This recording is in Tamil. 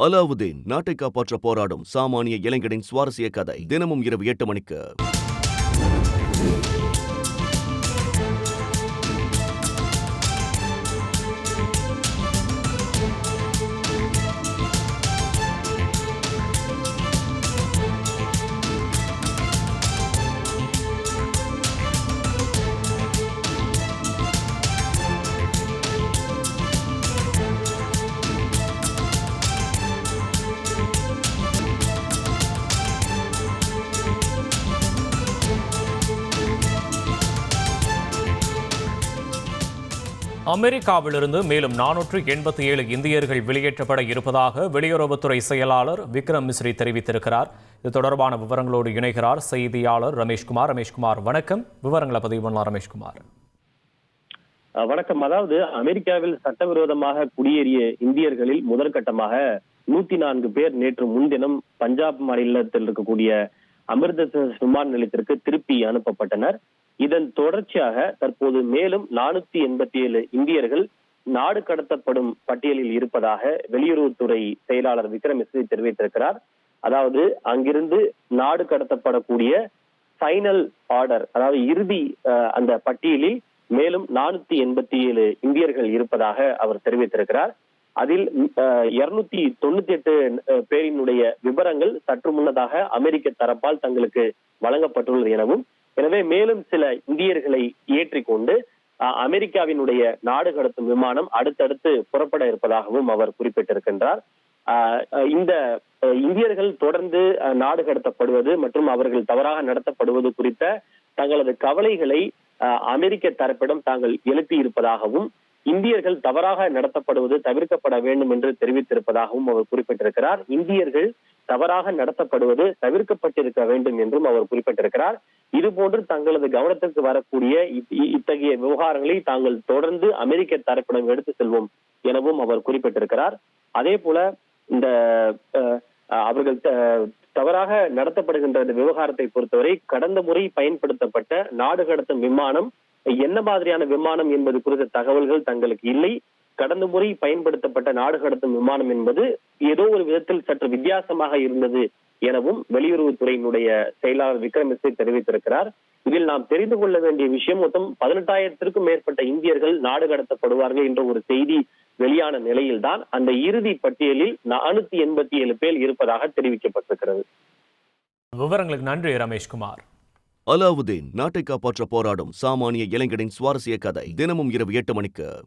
அலாவுதீன் நாட்டை காப்பாற்ற போராடும் சாமானிய இளைஞனின் சுவாரஸ்ய கதை தினமும் இரவு 8 மணிக்கு. அமெரிக்காவிலிருந்து மேலும் 487 இந்தியர்கள் வெளியேற்றப்பட இருப்பதாக வெளியுறவுத்துறை செயலாளர் விக்ரம் மிஸ்ரி தெரிவித்திருக்கிறார். இது தொடர்பான விவரங்களோடு இணைகிறார் செய்தியாளர் ரமேஷ்குமார். ரமேஷ்குமார், வணக்கம். விவரங்களை பதிவு பண்ணலாம் ரமேஷ்குமார். வணக்கம். அதாவது அமெரிக்காவில் சட்டவிரோதமாக குடியேறிய இந்தியர்களில் முதற்கட்டமாக 104 பேர் நேற்று முன்தினம் பஞ்சாப் மாநிலத்தில் இருக்கக்கூடிய அமிர்தசரஸ் விமான நிலையத்திற்கு திருப்பி அனுப்பப்பட்டனர். இதன் தொடர்ச்சியாக தற்போது மேலும் 487 இந்தியர்கள் நாடு கடத்தப்படும் பட்டியலில் இருப்பதாக வெளியுறவுத்துறை செயலாளர் விக்ரம் மிஸ்ரி தெரிவித்திருக்கிறார். அதாவது அங்கிருந்து நாடு கடத்தப்படக்கூடிய ஃபைனல் ஆர்டர், அதாவது இறுதி அந்த பட்டியலில் மேலும் 487 இந்தியர்கள் இருப்பதாக அவர் தெரிவித்திருக்கிறார். அதில் 298 பேரினுடைய விவரங்கள் சற்று முன்னதாக அமெரிக்க தரப்பால் தங்களுக்கு வழங்கப்பட்டுள்ளது எனவும், எனவே மேலும் சில இந்தியர்களை ஏற்றிக்கொண்டு அமெரிக்காவினுடைய நாடு கடத்தும் விமானம் அடுத்தடுத்து புறப்பட இருப்பதாகவும் அவர் குறிப்பிட்டிருக்கின்றார். இந்த இந்தியர்கள் தொடர்ந்து நாடு கடத்தப்படுவது மற்றும் அவர்கள் தவறாக நடத்தப்படுவது குறித்த தங்களது கவலைகளை அமெரிக்க தரப்பிடம் தாங்கள் எழுப்பி இருப்பதாகவும், இந்தியர்கள் தவறாக நடத்தப்படுவது தவிர்க்கப்பட வேண்டும் என்று தெரிவித்திருப்பதாகவும் அவர் குறிப்பிட்டிருக்கிறார். இந்தியர்கள் தவறாக நடத்தப்படுவது தவிர்க்கப்பட்டிருக்க வேண்டும் என்றும் அவர் குறிப்பிட்டிருக்கிறார். இதுபோன்று தங்களது கவனத்திற்கு வரக்கூடிய இத்தகைய விவகாரங்களை தாங்கள் தொடர்ந்து அமெரிக்க தரப்பிடம் எடுத்து செல்வோம் எனவும் அவர் குறிப்பிட்டிருக்கிறார். அதே போல இந்த அவர்கள் தவறாக நடத்தப்படுகின்ற இந்த விவகாரத்தை பொறுத்தவரை கடந்த முறை பயன்படுத்தப்பட்ட நாடு கடத்தும் விமானம் என்ன மாதிரியான விமானம் என்பது குறித்த தகவல்கள் தங்களுக்கு இல்லை. கடந்த முறை பயன்படுத்தப்பட்ட நாடு கடத்தும் விமானம் என்பது ஏதோ ஒரு விதத்தில் சற்று வித்தியாசமாக இருந்தது எனவும் வெளியுறவுத்துறையினுடைய செயலாளர் விக்ரம் மிஸ்ரி தெரிவித்திருக்கிறார். இதில் நாம் தெரிந்து கொள்ள வேண்டிய விஷயம், மொத்தம் 18,000க்கும் மேற்பட்ட இந்தியர்கள் நாடு கடத்தப்படுவார்கள் என்ற ஒரு செய்தி வெளியான நிலையில்தான் அந்த இறுதி பட்டியலில் 487 பேர் இருப்பதாக தெரிவிக்கப்பட்டிருக்கிறது. விவரங்களுக்கு நன்றி ரமேஷ்குமார். அலாவுதீன் நாட்டை காப்பாற்ற போராடும் சாமானிய இளைஞனின் சுவாரஸ்ய கதை தினமும் இரவு 8 மணிக்கு.